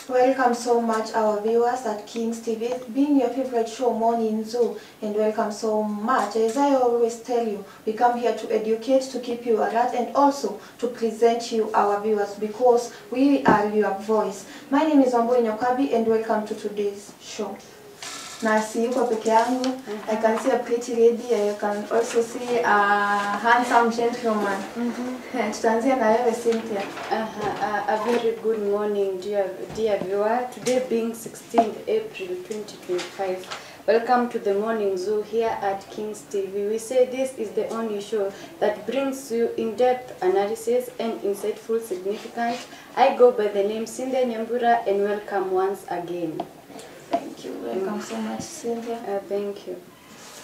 Welcome so much our viewers at Kings TV, being your favorite show Morning Zoo, and welcome so much. As I always tell you, we come here to educate, to keep you alert, and also to present you our viewers because we are your voice. My name is Wambui Nyokabi and welcome to today's show. Na siyuko peke yangu. I can see a pretty lady, I can also see a handsome gentleman. Tutaanzia na wewe Cynthia. A very good morning dear viewer. Today being 16th April 2025. Welcome to the Morning Zoo here at Kings TV. We say this is the only show that brings you in-depth analysis and insightful significance. I go by the name Cynthia Nyambura and welcome once again. Thank you. Welcome so much, Cynthia. Thank you.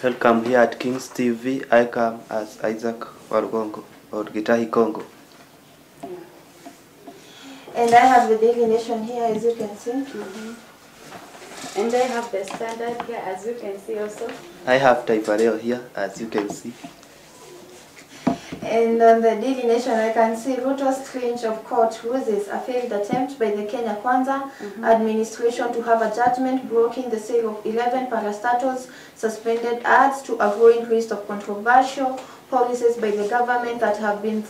Welcome here at Kings TV. I come as Isaac Warugongo or Gitahi Congo. And I have the Daily Nation here, as you can see. And I have the Standard here, as you can see also. I have Taifa Leo here, as you can see. And on the Daily Nation, I can see Ruto's strange of court rules, a failed attempt by the Kenya Kwanza administration to have a judgment blocking the sale of 11 parastatals, suspended ads to a growing list of controversial policies by the government that have been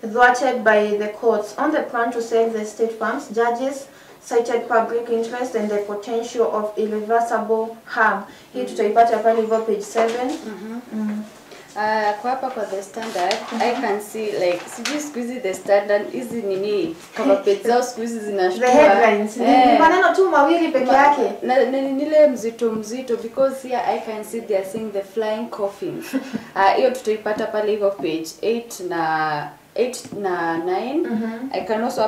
thwarted by the courts. On the plan to sell the state farms, judges cited public interest and the potential of irreversible harm. Hii tutaipata pale hivyo page 7. Kwa hapa kwa the Standard, I can see like squeezy the Standard hizi nini kama page zao squeezy zinashtua. The headlines. Ni maneno tu mawili peke yake. Na nile mzito because here I can see they are saying the flying coffins. Hiyo tutaipata pale hivyo page 8 na 9. I can also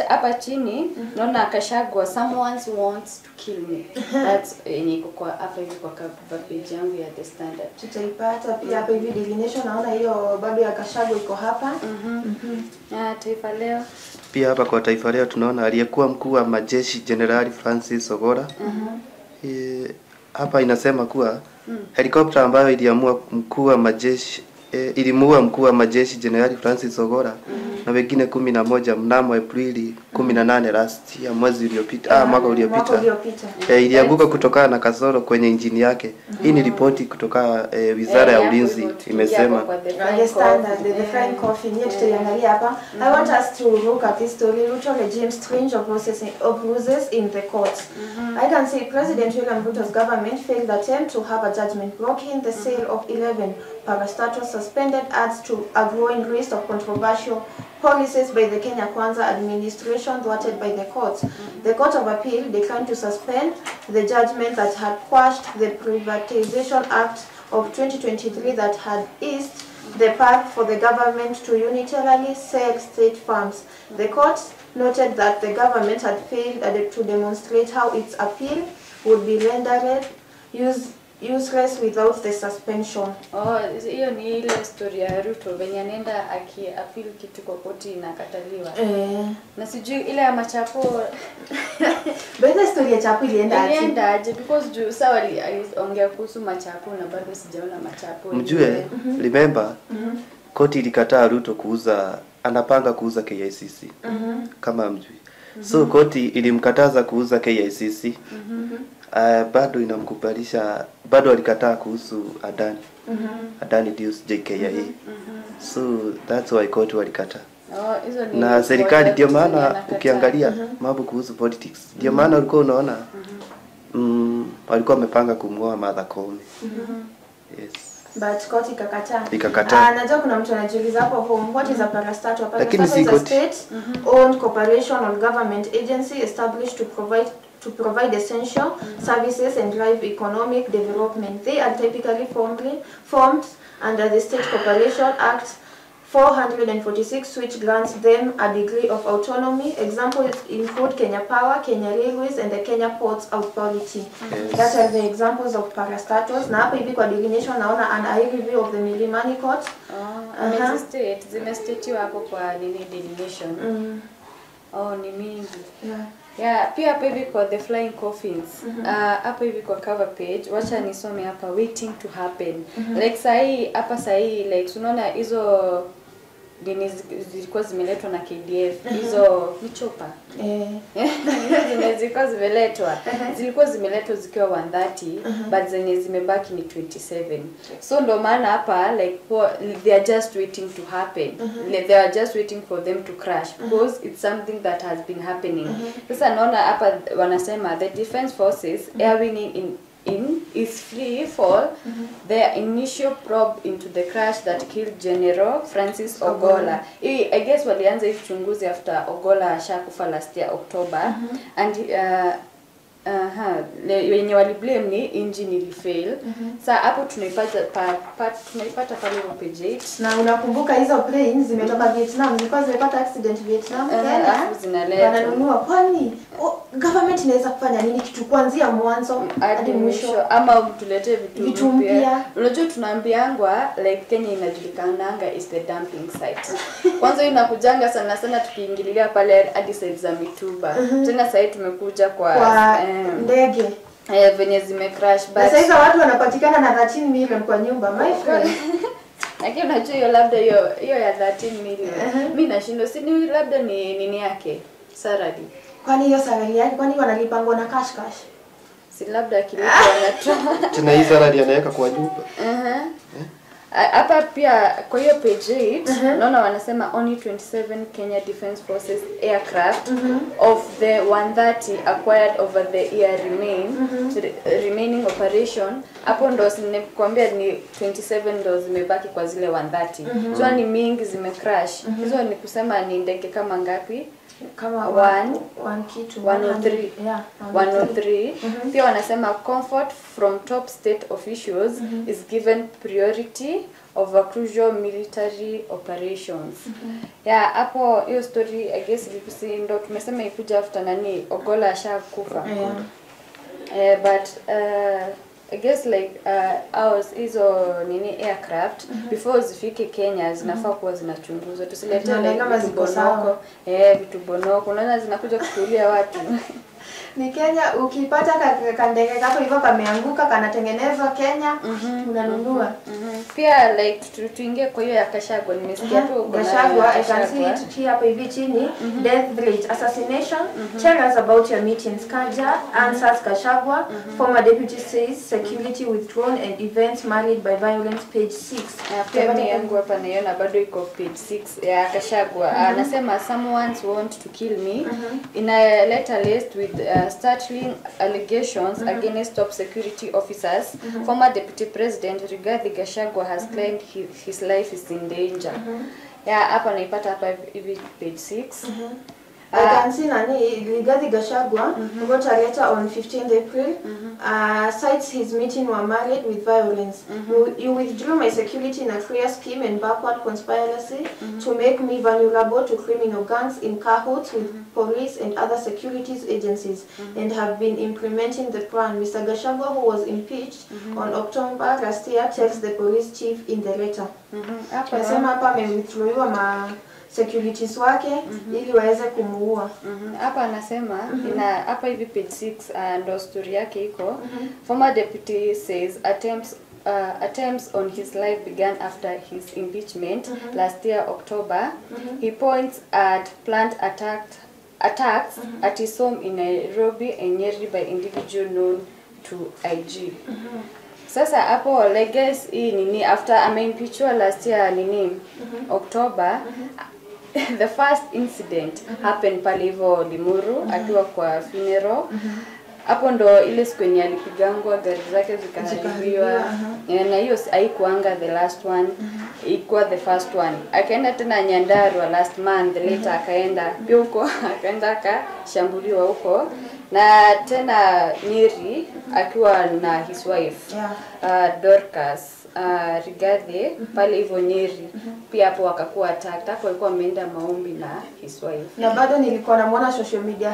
hapa chini naona Kashagwa someone wants to kill me. That's niko kwa hapa hivi kwa page yangu ya the Standard. Tutaipata pia hapa hivi Daily Nation, naona hiyo bado ya Kashagwa iko hapa. Taifa Leo. Pia hapa kwa Taifa Leo tunaona aliyekuwa mkuu wa majeshi General Francis Ogora. Hapa inasema kuwa helikopta ambayo iliamua mkuu wa majeshi ilimuua mkuu wa majeshi General Francis Ogora na wengine 11 mnamo Aprili 18 last ya mwezi uliopita mwaka uliopita. Ilianguka kutokana na kasoro kwenye injini yake. Hii ni ripoti kutoka Wizara ya Ulinzi imesema. The Standard, the flying coffin. Yet tutaangalia hapa. I want us to look at this story. Ruto regime strange of losses in the courts. I can see President William Ruto's government failed attempt to have a judgment blocking the sale of 11 parastatals, suspended ads to a growing list of controversial policies by the Kenya Kwanza administration thwarted by the courts. The Court of Appeal declined to suspend the judgment that had quashed the Privatization Act of 2023 that had eased the path for the government to unilaterally sell state farms. The court noted that the government had failed to demonstrate how its appeal would be rendered useless without the suspension. Hiyo ni ile story ya Ruto venye anaenda appeal kitu kwa koti inakataliwa. Na sijui ile ya machapo. Bado story ya chapo ilienda aje because juu sawa aliongea kuhusu machapo na bado sijaona machapo. Mjue remember koti ilikataa Ruto anapanga kuuza KICC. Kama mjui. So koti ilimkataza kuuza KICC. Bado inamkubalisha, bado alikataa kuhusu Adani. Adani deals JKIA. So that's why court walikataa. Na serikali ndio maana ukiangalia mambo kuhusu politics. Ndio maana ulikuwa unaona walikuwa wamepanga kumngoa Martha Koome. Yes. But court ikakataa. Najua kuna mtu anajiuliza hapo home what is a parastatal? Parastatal is a state owned corporation or government agency established to provide essential services and drive economic development. They are typically formed under the State Corporation Act 446, which grants them a degree of autonomy. Examples include Kenya Power, Kenya Railways, and the Kenya Ports Authority. That are the examples of parastatals. Na hapa hivi kwa Daily Nation naona an eye review of the Milimani Court. Zimestatiwa hapo kwa Daily Nation. Ni mingi. Yeah, pia hapa hivi kwa the flying coffins. Hapa hivi kwa cover page, wacha nisome hapa waiting to happen. Like sahi like unaona hizo dini zilikuwa zimeletwa na KDF hizo michopa zilikuwa zimeletwa zikiwa 130 but zenye zimebaki ni 27. So ndo maana hapa like they are just waiting to happen. They are just waiting for them to crash because it's something that has been happening. Sasa naona hapa wanasema the defense forces airwing in is free fall their initial probe into the crash that killed General Francis Ogola. I guess walianza uchunguzi after Ogola ashakufa last year October and wenye waliblame ni engine ilifail. Sasa hapo tunaipata pale page 8. Na unakumbuka hizo planes zimetoka Vietnam, zilikuwa zimepata accident Vietnam, zinaletwa. Wananunua kwani government inaweza kufanya nini kitu kuanzia mwanzo hadi mwisho ama tuletee vitu mpya. Unajua tunaambiangwa like Kenya inajulikananga is the dumping site. Kwanza inakujanga sana tukiingililia pale hadi side za Mituba. Tena sasa tumekuja kwa ndege venye zimecrash but sasa watu wanapatikana na 13 million kwa nyumba my friend. Lakini unajua hiyo labda hiyo ya 13 million. Mimi nashindo si ni labda ni nini yake? Salary. Kwani hiyo salary yake kwani wanalipangwa na cash? Si labda kilipwa na tena hii salary anaweka kwa nyumba. Hapa pia kwa hiyo page 8 naona wanasema only 27 Kenya Defense Forces aircraft of the 130 acquired over the year remaining operation. Hapo ndo nimekwambia ni 27 ndo zimebaki kwa zile 130. So ni mingi zimecrash. Hizo ni kusema ni ndege kama ngapi? Kama 103. Yeah, 103. Pia wanasema comfort from top state officials is given priority over crucial military operations. Yeah, hapo hiyo story I guess ndo tumesema ikuja after nani Ogola ashakufa. But I guess like ours hizo nini aircraft before zifike Kenya zinafaa kuwa zinachunguzwa. Tusiletee like vitu bonoko. Unaona zinakuja kutulia watu. Ni Kenya ukipata kandege kako hivyo kameanguka kanatengenezwa Kenya unanunua. Pia like tuingie kwa hiyo ya Gachagua nimesikia tu Gachagua I can see it hapa hivi chini death threat assassination tell us about your meetings Kaja answers Gachagua former deputy says security withdrawn and events marred by violence page 6. Pia mimi yangu hapa naiona bado iko page 6 ya Gachagua. Anasema someone want to kill me in a letter list with startling allegations against top security officers. Former Deputy President Rigathi Gachagua has claimed his life is in danger. Yeah, hapa naipata hapa hivi page 6. I can see nani Rigathi Gachagua wrote a letter on 15th April cites his meeting were married with violence. You withdrew my security in a clear scheme and backward conspiracy to make me vulnerable to criminal gangs in cahoots with police and other securities agencies and have been implementing the plan. Mr. Gachagua, who was impeached on October last year, tells the police chief in the letter. Nasema hapa amewithdrawiwa securities wake ili waweze kumuua. Hapa anasema ina hapa hivi page 6 ndo story yake iko. Former deputy says attempts on his life began after his impeachment last year October. He points at planned attacks at his home in Nairobi and Nyeri by individual known to IG. Sasa hapo legacy hii nini after ameimpeachwa last year nini October. The first incident happened pale hivyo Limuru akiwa kwa funeral. Hapo ndo ile siku yenye alipigangwa gari zake zikaharibiwa. Na hiyo haikuanga the last one, ilikuwa the first one. Akaenda tena Nyandarua last month later akaenda huko akaenda akashambuliwa huko. Na tena Nyeri akiwa na his wife Dorcas Rigathi pale hivyo Nyeri pia hapo wakakuwa attacked. Hapo walikuwa wameenda maombi na his wife. Na bado nilikuwa namuona social media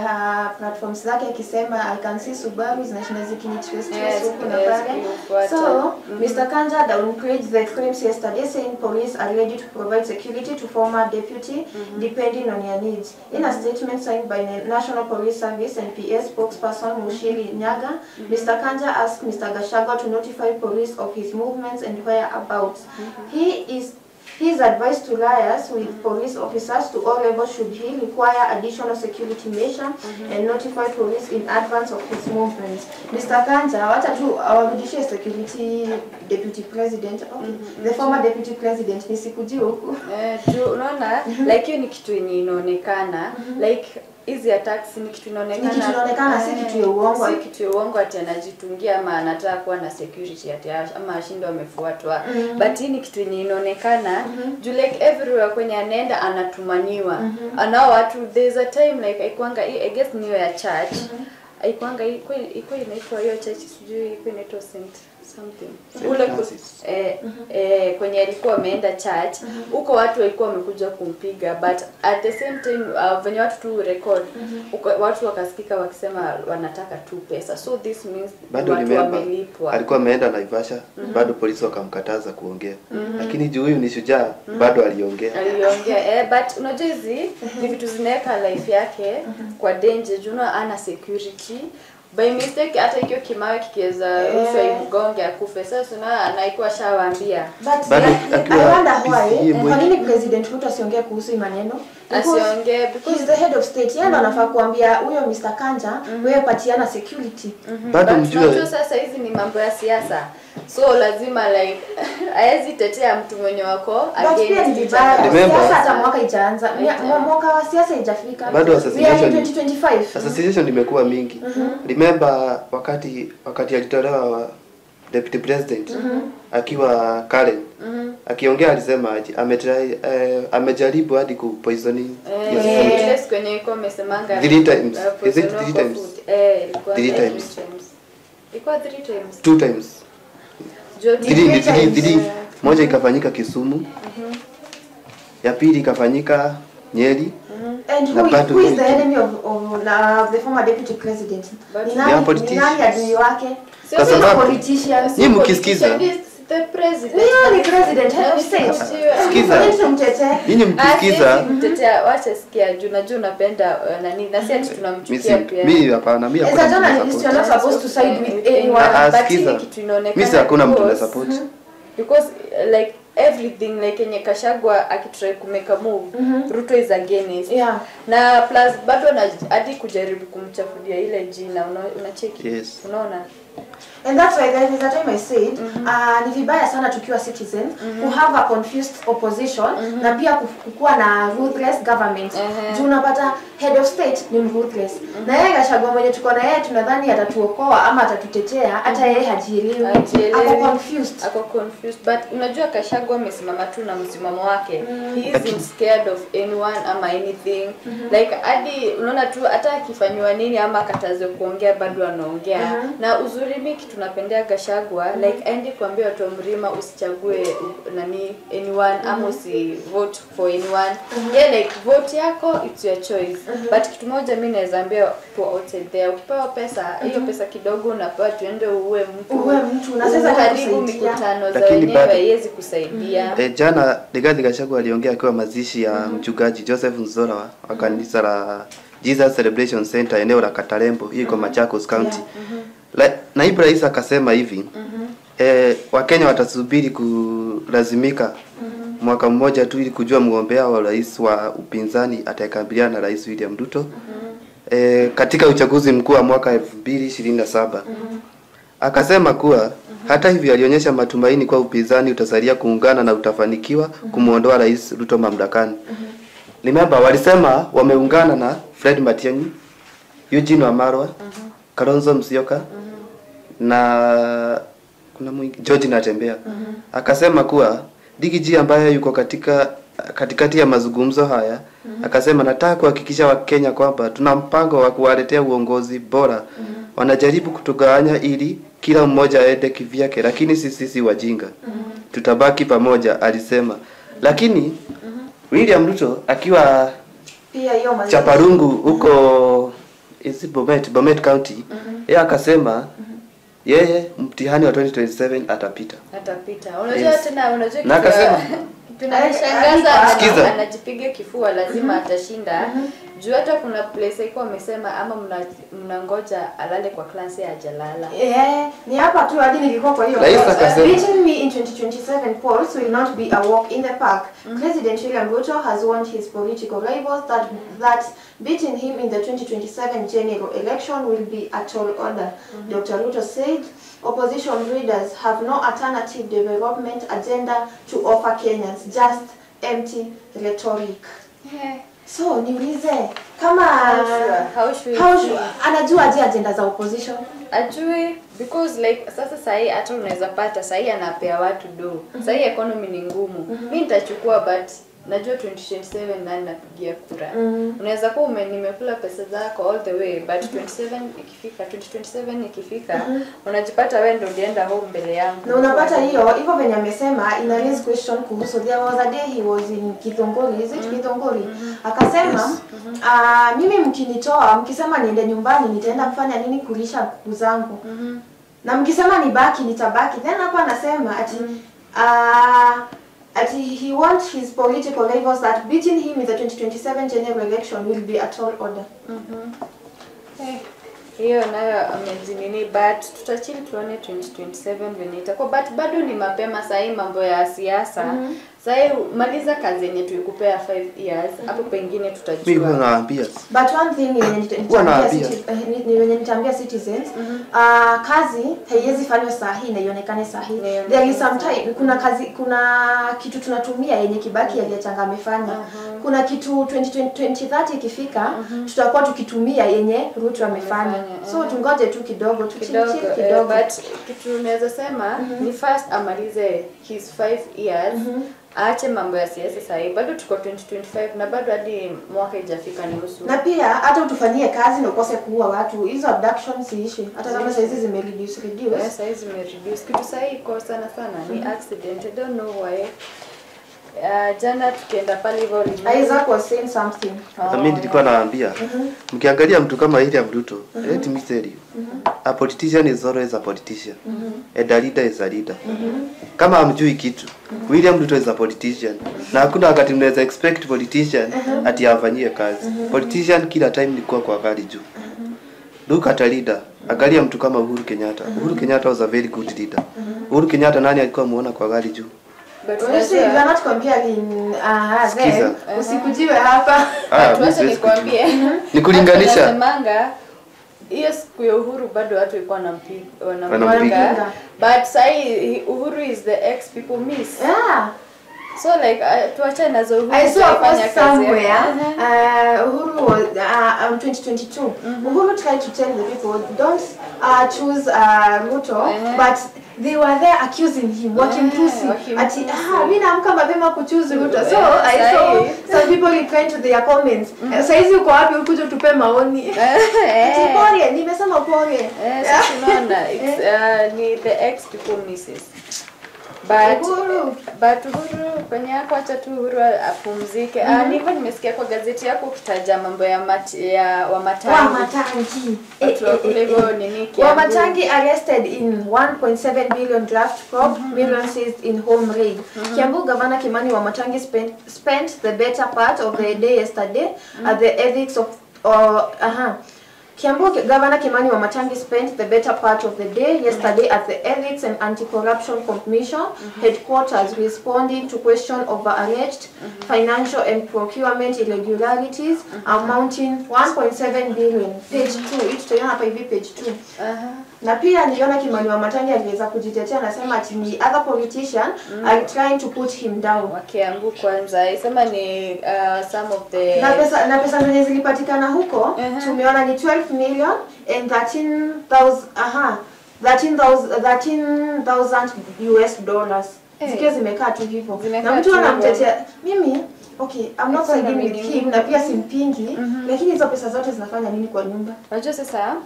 platforms zake akisema I can see Subaru zinashinda zikinitrace huko na pale. So Mr. Kanja downplayed the claims yesterday saying police are ready to provide security to former deputy depending on your needs. In a statement signed by the National Police Service and PS spokesperson Mushiri Nyaga, Mr. Kanja asked Mr. Gachagua to notify police of his movements and whereabouts. He is His advice to liars with police officers to all levels should he require additional security measure and notify police in advance of his movements. Mr. Kanja, wacha tu awarudishie security deputy president, the former deputy president, nisikujie huku. Unaona, like hiyo ni kitu yenye inaonekana, like hizi attacks ni kitu inaonekana si kitu ya uongo. Si kitu ya uongo ati anajitungia ama anataka kuwa na security ati ama ashindo amefuatwa. But hii ni kitu yenye inaonekana, juu like everywhere kwenye anaenda anatumaniwa. Anao watu, there's a time like aikwanga I guess niyo ya church. Aikwanga iko inaitwa hiyo church sijui iko inaitwa Saint something. Ule kwenye alikuwa ameenda church, huko watu walikuwa wamekuja kumpiga, but at the same time venye watu tu record, watu wakasikika wakisema wanataka tu pesa. So this means bado watu wamelipwa. Alikuwa ameenda Naivasha, bado polisi wakamkataza kuongea. Lakini juu huyu ni shujaa, bado aliongea. But unajua hizi ni vitu zinaweka life yake kwa danger, juu ana security. By mistake hata hiyo kimawe kikiweza rushwa imgonge akufe. Sasa na anaikuwa shawaambia. But I wonder why kwa nini President Ruto asiongee kuhusu maneno? Asiongee because he's the head of state. Yeye anafaa kuambia huyo Mr. Kanja wewe patiana security. Bado mjue sasa hizi ni mambo ya siasa. So lazima like haezi tetea mtu mwenye wako against siasa hata mwaka ijaanza. Mwaka wa siasa haijafika. Bado assassination 2025. Assassination imekuwa mingi. Remember wakati alitolewa deputy president akiwa Karen akiongea alisema amejaribu hadi ku poisoning yes kwenye iko amesemanga 3 times. Is it 3 times? 3 times. Iko 3 times. 2 times. 3 moja ikafanyika Kisumu. Ya pili ikafanyika Nyeri. And who is the enemy of the former deputy president? Nani adui wake? Kwa sababu politicians. Ni mkisikiza the president. Ni president head of state. Sikiza. Ninyi mkisikiza. Mtetea wacha sikia juu najua unapenda nani na si ati tunamchukia pia. Mimi hapana mimi hakuna. As a journalist you are not supposed to side with anyone. But kitu inaonekana. Mimi hakuna mtu na support. Because like everything like yenye Kashagwa akitry to make a move, Ruto is against. Na plus bado hadi kujaribu kumchafulia ile jina unacheki. Yes. Unaona? And that's why there is a time I said ni vibaya sana tukiwa citizens who have a confused opposition na pia kukua na ruthless government. Juu unapata head of state ni ruthless. Na yeye Gachagua mwenye tuko na yeye tunadhani atatuokoa ama atatutetea, hata yeye hajielewi. Ako confused. But unajua Gachagua amesimama tu na msimamo wake. He isn't scared of anyone ama anything. Like hadi unaona tu hata akifanywa nini ama katazo kuongea bado anaongea. Na uzuri miki tunapendea Gachagua like aende kuambia watu Mrima usichague nani anyone ama usi vote for anyone. Yeah, like vote yako it's your choice. But kitu moja mimi naweza ambia tu outside there ukipewa pesa hiyo pesa kidogo unapewa tuende uwe mtu na sasa karibu mikutano za wenyewe haiwezi kusaidia. Jana Rigathi Gachagua aliongea akiwa mazishi ya mchungaji Joseph Nzora wa kanisa la Jesus Celebration Center eneo la Katarembo hii kwa Machakos County. Naibu Rais akasema hivi Wakenya watasubiri kulazimika mwaka mmoja tu ili kujua mgombea wa rais wa upinzani atakabiliana na Rais William Ruto katika uchaguzi mkuu wa mwaka 2027. Akasema kuwa hata hivyo alionyesha matumaini kwa upinzani utasalia kuungana na utafanikiwa kumuondoa Rais Ruto mamlakani. Remember walisema wameungana na Fred Matiang'i, Eugene Wamalwa, Kalonzo Musyoka na kuna George Natembeya. Akasema kuwa Digiji ambaye yuko katikati ya mazungumzo haya akasema nataka kuhakikisha Wakenya kwamba tuna mpango wa kuwaletea uongozi bora. Wanajaribu kutugawanya ili kila mmoja aende kivyake lakini sisi si wajinga. Tutabaki pamoja alisema. Lakini William Ruto akiwa pia hiyo Chaparungu huko Bomet County yeye akasema yeye mtihani wa 2027 atapita. Unajua tena unajua na akasema tunashangaza anajipiga kifua lazima atashinda. Juu hata kuna place iko amesema ama mnangoja alale kwa class ya jalala. Ni hapa tu hadi nilikuwa kwa hiyo. Reaching me in 2027 2027 polls will not be a walk in the park. President William Ruto has warned his political rivals that beating him in the 2027 general election will be a tall order. Dr. Ruto said opposition leaders have no alternative development agenda to offer Kenyans, just empty rhetoric. So niulize kama how should anajua aje agenda za opposition? Ajui because like sasa sahi hata unaweza pata sahi anapea watu do. Sahi economy ni ngumu. Mimi nitachukua but najua 2027 nani napigia kura. Unaweza kuwa nimekula pesa zako all the way but 2027 ikifika unajipata wewe ndio ulienda home mbele yangu. Na unapata hivyo venye amesema ina raise question kuhusu there was a day he was in Githunguri, is it Githunguri? Akasema mimi mkinitoa mkisema niende nyumbani nitaenda kufanya nini kulisha kuku zangu. Na mkisema nibaki nitabaki. Then hapa anasema ati he wants his political rivals that beating him in the 2027 general election will be a tall order. Hiyo nayo amezinini but tutachili tuone 2027 venye itakuwa but bado ni mapema sahi mambo ya siasa. Sahi maliza kazi yenye tulikupea 5 years hapo pengine tutajua. Mimi naambia. But one thing ni wenye nitaambia citizens kazi haiwezi fanywa sahi na ionekane sahi. There is some time kuna kitu tunatumia yenye Kibaki aliyechanga amefanya. Kuna kitu 2030 ikifika tutakuwa tukitumia yenye Ruto amefanya. So tungoje tu kidogo kidogo. But kitu unaweza sema ni first amalize his 5 years. Aache mambo ya siasa sasa hivi bado tuko 2025 na bado hadi mwaka ijafika nusu. Na pia hata utufanyie kazi na ukose kuua watu hizo abductions iishi hata kama saizi zimereduce. Yes, saizi zimereduce. Kitu sasa iko sana ni accident. I don't know why. Jana tukienda pale hivyo Isaac was saying something. Mimi nilikuwa naambia mkiangalia mtu kama William Ruto, let me tell you. A politician is always a politician. And a leader is a leader. Kama hamjui kitu, William Ruto is a politician. Na hakuna wakati mnaweza expect politician ati afanyie kazi. Politician kila time ni kwa gari juu. Look at a leader. Angalia mtu kama Uhuru Kenyatta. Uhuru Kenyatta was a very good leader. Uhuru Kenyatta nani alikuwa muona kwa gari juu? But honestly, we are not comparing them. Usikujiwe hapa. Tuache nikwambie. Nikulinganisha. Nasemanga hiyo siku ya Uhuru bado watu walikuwa wanampiga. But sai Uhuru is the ex people miss. Yeah. So like tuache nazo Uhuru. I saw a post somewhere. Uhuru was 2022. Uhuru tried to tell the people don't choose Ruto, but they were there accusing him, wakimtusi. Ati mimi naamka mapema kuchoose Ruto. So I saw some people replying to their comments. Saizi uko wapi ukuje tupe maoni? Ati pole, nimesema pole. Sasa tunaona ni the ex people misses. But Uhuru kwenye yako acha tu Uhuru apumzike. Nilikuwa nimesikia kwa gazeti yako ukitaja mambo ya Wamatangi. Wamatangi arrested in 1.7 billion draft crop, million seized in home raid. Kiambu Governor Kimani Wamatangi spent the better part of the day yesterday at the ethics of Kiambu Governor Kimani Wamatangi spent the better part of the day yesterday at the Ethics and Anti-Corruption Commission headquarters responding to questions over alleged financial and procurement irregularities amounting 1.7 billion. Page 2. It's tutaona hapa hivi page 2. Na pia niliona Kimani Wamatangi aliweza kujitetea anasema ati ni other politician are trying to put him down. Wakiambu kwanza isema ni some of the na pesa zenye zilipatikana huko tumeona ni 12 million and 13,000 US dollars. Zikiwa zimekaa tu hivyo. Na mtu anamtetea mimi okay, I'm not siding with him na pia simpingi lakini hizo pesa zote zinafanya nini kwa nyumba? Unajua sasa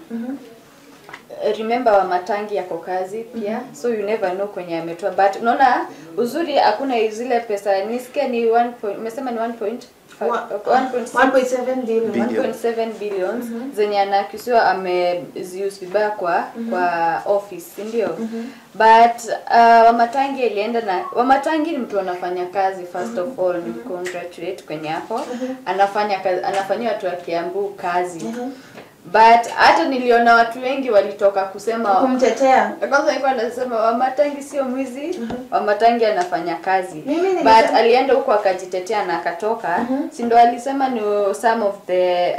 remember Wamatangi yako kazi pia so you never know kwenye ametoa but unaona uzuri hakuna zile pesa nisikia ni 1 umesema ni 1.7 billion 1.7 billions zenye anakusiwa ameziuse vibaya kwa office ndio but Wamatangi ilienda na Wamatangi ni mtu anafanya kazi first of all ni congratulate kwenye hapo anafanya kazi anafanyia watu wa Kiambu kazi But hata niliona watu wengi walitoka kusema kumtetea. Kwanza alikuwa anasema Wamatangi sio mwizi, Wamatangi anafanya kazi. But alienda huko akajitetea na akatoka. Si ndo alisema ni some of the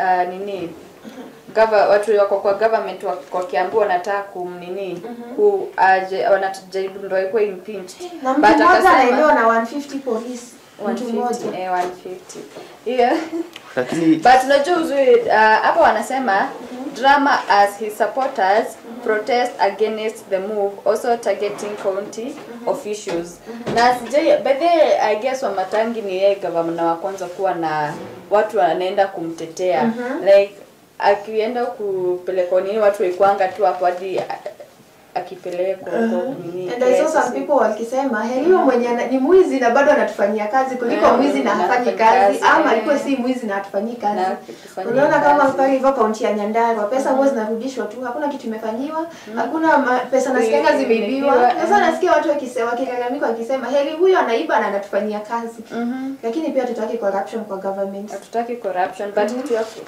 watu wako kwa government kwa Kiambu wanataka kumnini wanajaribu ndo iko impeached. But akasema na 150 police 150. Yeah. But unajua uzuri hapa wanasema drama as his supporters protest against the move, also targeting county officials. Na sijai by the I guess Wamatangi ni yeye governor wa kwanza kuwa na watu wanaenda kumtetea. Like akienda kupeleka nini watu waikuanga tu hapo hadi akipeleka nini. And I saw some people wakisema Helio mwenye ni mwizi na bado anatufanyia kazi kuliko mwizi na hafanyi kazi, ama alikuwa si mwizi na hatufanyi kazi. Unaona kama pale hivyo kaunti ya Nyandarua pesa huwa zinarudishwa tu, hakuna kitu imefanyiwa, hakuna pesa nasikia zimeibiwa. Sasa nasikia watu wakilalamika wakisema Heli huyo anaiba na anatufanyia kazi. Lakini pia tutaki corruption kwa government. Hatutaki corruption, but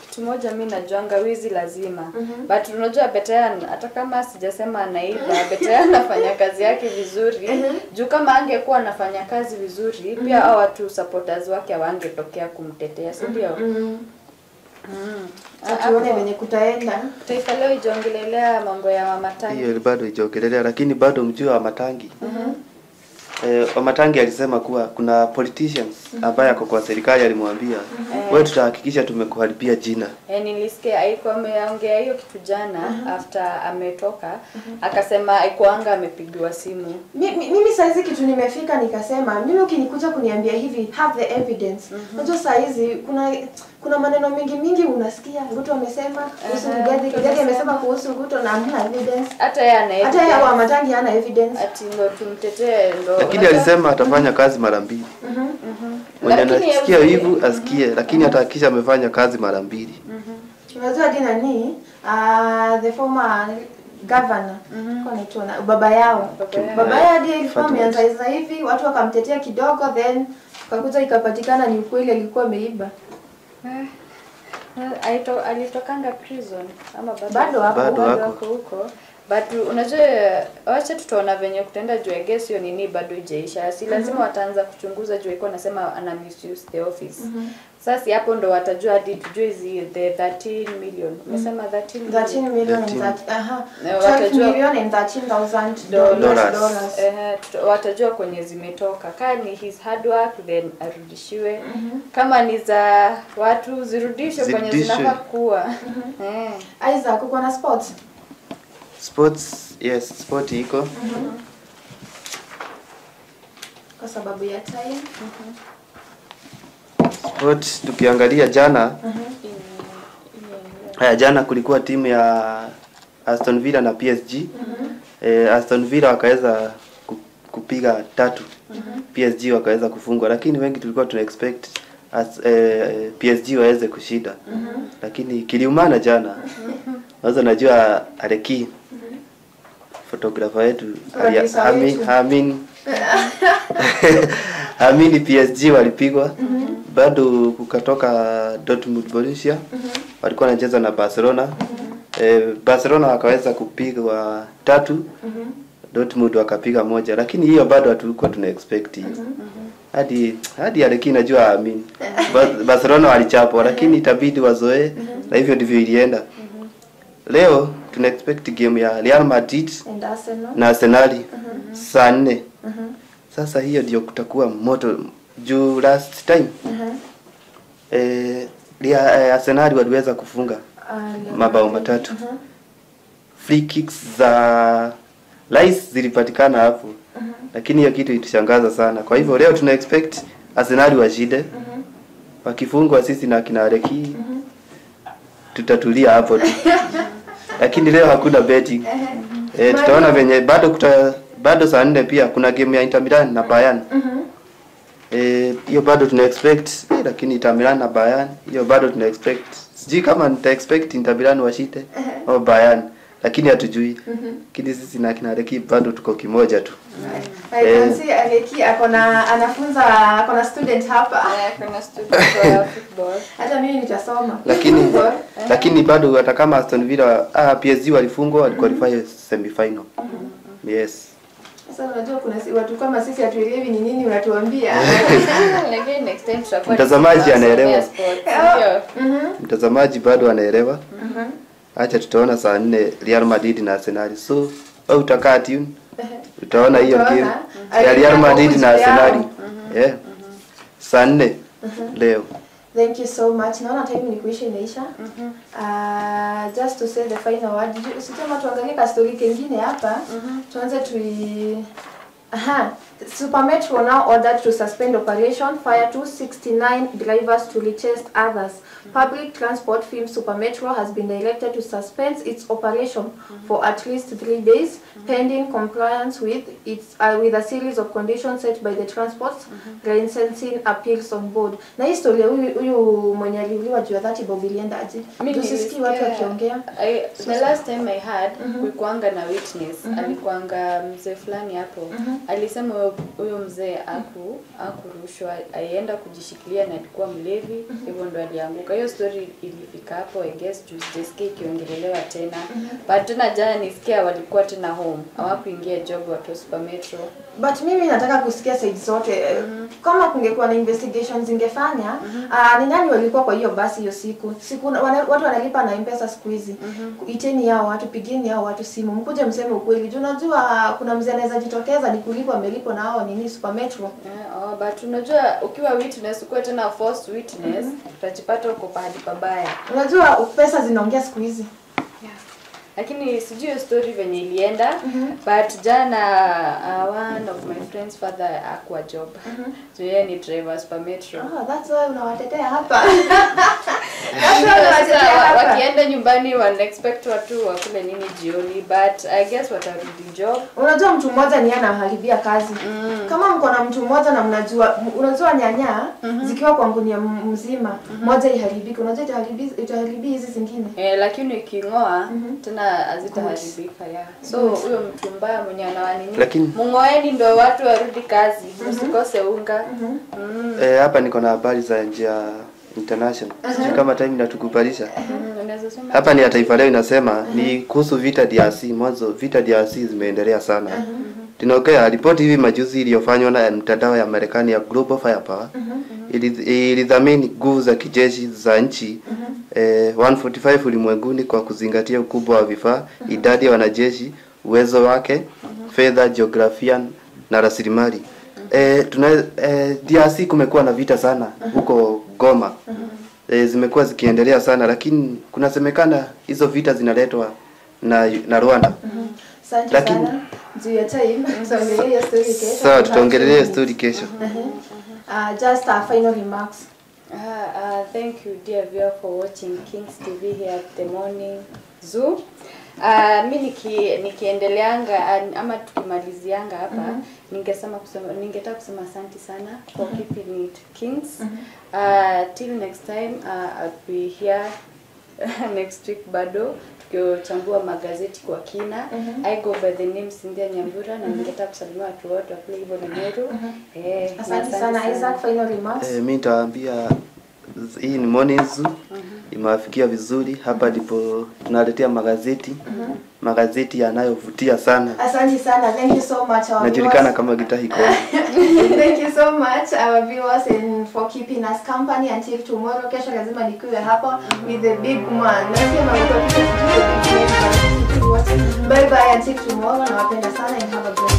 kitu moja mimi najuanga wizi lazima. But unajua Betean hata kama sijasema anaiba, Betean anafanya kazi yake vizuri. Juu kama angekuwa anafanya kazi vizuri, pia hao watu supporters wake wangetokea kumtetea, si ndio? Tuone venye kutaenda. Taifa leo ijongelelea mambo ya Wamatangi. Hiyo bado ijongelelea, lakini bado mjua Wamatangi. Wamatangi alisema kuwa kuna politicians ambaye ako kwa serikali alimwambia wewe tutahakikisha tumekuharibia jina. Nilisikia aiko ameongea hiyo kitu jana after ametoka akasema aikoanga amepigiwa simu. Mimi saizi kitu nimefika nikasema mimi ukinikuja kuniambia hivi have the evidence. Unajua saizi kuna maneno mingi unasikia Ruto amesema kuhusu Rigathi amesema kuhusu Ruto na hamna evidence. Hata yeye Wamatangi hana evidence. Ati ndo tumtetee ndo. Lakini alisema atafanya kazi mara mbili. Mwenye anasikia hivi asikie, lakini atahakikisha amefanya kazi mara mbili. Unajua jina ni the former governor kwa nitona baba yao hadi ilikuwa ameanza hivi watu wakamtetea kidogo, then kakuja ikapatikana ni ukweli alikuwa ameiba. Alitokanga prison ama bado hapo huko. But unajua wacha tutaona venye kutenda juu guess hiyo nini bado ijaisha. Si lazima wataanza kuchunguza juu iko nasema ana misuse the office. Sasa hapo ndo watajua hadi tujue the 13 million. Umesema 13 million and that 12 million and 13,000 dollars. Watajua kwenye zimetoka. Kama ni his hard work then arudishiwe. Kama ni za watu zirudishwe kwenye zinafaa kuwa. Isaac uko na sports? Yes, sport iko. Kwa sababu ya time. Sport tukiangalia jana. Jana kulikuwa timu ya Aston Villa na PSG. Aston Villa wakaweza kupiga 3. PSG wakaweza kufungwa, lakini wengi tulikuwa tuna expect PSG waweze kushinda. Lakini kiliumana jana. Sasa najua Aleki photographer yetu Amini PSG walipigwa. Bado kukatoka Dortmund Borussia walikuwa wanacheza na Barcelona. Barcelona wakaweza kupigwa 3. Dortmund wakapiga 1, lakini hiyo bado tulikuwa tuna expect. Hadi Aleki najua Amini Barcelona walichapwa, lakini itabidi wazoe, na hivyo ndivyo ilienda. Leo tuna expect game ya Real Madrid na Arsenal saa 4. Sasa hiyo ndio kutakuwa moto juu last time. Arsenal waliweza kufunga mabao 3. Free kicks za Rice zilipatikana hapo. Lakini hiyo kitu itushangaza sana. Kwa hivyo leo tuna expect Arsenal washinde. Wakifungwa sisi na kina Aleki tutatulia hapo tu. Lakini leo hakuna betting. Tutaona venye bado saa 4 pia kuna game ya Inter Milan na Bayern. Hiyo bado tuna expect, lakini Inter Milan na Bayern hiyo bado tuna expect. Sijui kama nita expect Inter Milan washinde au Bayern. lakini hatujui. Lakini sisi na kina Reki bado tuko kimoja tu. I can see Reki akona student hapa. Kuna student wa football. Hata mimi nitasoma. Lakini bado hata kama Aston Villa PSG walifungwa waliqualify semi final. Yes. Sasa unajua kuna watu kama sisi hatuelewi ni nini unatuambia. Lakini next time tutakuwa mtazamaji anaelewa. Mtazamaji bado anaelewa. Acha tutaona saa 4 Real Madrid na Arsenal. So au utakaa tune. Utaona hiyo game ya Real Madrid na Arsenal. Yeah. Saa 4 leo. Thank you so much. Naona time ni kuisha inaisha. Just to say the final word. Usitema tuangalie ka story kingine hapa. Tuanze Super Metro now ordered to suspend operation, fire 269 drivers to retest others. Public transport firm Super Metro has been directed to suspend its operation for at least 3 days, pending compliance with with a series of conditions set by the transport licensing appeals on board. Na historia huyu mwenye aliuliwa juu ya 30 bob ilienda aje? Tusisikii watu wakiongea. The last time I had kulikuanga na witness, alikuanga mzee fulani hapo. Alisema huyo mzee akurushwa, aienda kujishikilia na alikuwa mlevi, hivyo ndo alianguka. Hiyo story ilifika hapo, I guess Tuesday ikiongelelewa tena. But tena jana nisikia walikuwa tena home, hawakuingia job watu Super Metro. But mimi nataka kusikia side zote. Kama kungekuwa na investigations zingefanya, ni nani walikuwa kwa hiyo basi hiyo siku? Watu wanalipa na M-Pesa siku hizi. Iteni hao watu, pigeni hao watu simu. Mkuje mseme ukweli. Unajua kuna mzee anaweza jitokeza ni kulipwa amelipo na hao nini Super Metro. But unajua ukiwa witness ukiwa tena false witness, utajipata uko pahali pabaya. Unajua pesa zinaongea siku hizi. Lakini sijui story venye ilienda, but jana one of my friends father akwa job. So yeye ni driver Super Metro. That's why unawatetea hapa. Wakienda nyumbani wana expect watu wakule nini jioni, but I guess watarudi job. Unajua mtu mmoja ni anaharibia kazi. Kama mko na mtu mmoja na unajua nyanya zikiwa kwa ngunia mzima, moja iharibike. Unajua itaharibia hizi zingine. Lakini iking'oa tena azitaharibika So huyo mtu mbaya mwenye anawanini. Mungoeni ndio watu warudi kazi. Msikose unga. Hapa niko na habari za njia international. Kama time inatukubalisha. Hapa ni ya Taifa Leo inasema ni kuhusu vita DRC. Mwanzo vita DRC zimeendelea sana. Tunaongea ripoti hivi majuzi iliyofanywa na mtandao ya Marekani ya Global Firepower. Ilidhamini nguvu za kijeshi za nchi 145 ulimwenguni kwa kuzingatia ukubwa wa vifaa, idadi ya wanajeshi, uwezo wake, fedha, jiografia na rasilimali. DRC kumekuwa na vita sana huko Goma. Zimekuwa zikiendelea sana, lakini kunasemekana hizo vita zinaletwa na Rwanda. Lakini tutaongelea story kesho. Just our final remarks. Thank you dear viewer for watching Kings TV here at the morning zoo. Mimi nikiendeleanga ama tukimalizianga hapa ningetaka kusema asante sana for keeping it Kings. Till next time I'll be here next week bado tukichambua magazeti kwa kina. I go by the name Cynthia Nyambura na ningetaka kusalimia watu wote wa Play Hivyo Meru. Asante sana Isaac, final remarks. Mimi nitawaambia hii ni Morning Zoo. Imewafikia vizuri. Hapa ndipo tunaletea magazeti. Magazeti yanayovutia sana. Asante sana. Thank you so much our najulikana kama Gitahi Kona. Thank you so much our viewers and for keeping us company until tomorrow. Kesho lazima nikuwe hapa with the big man. Nasema bye bye until tomorrow. Nawapenda sana and have a great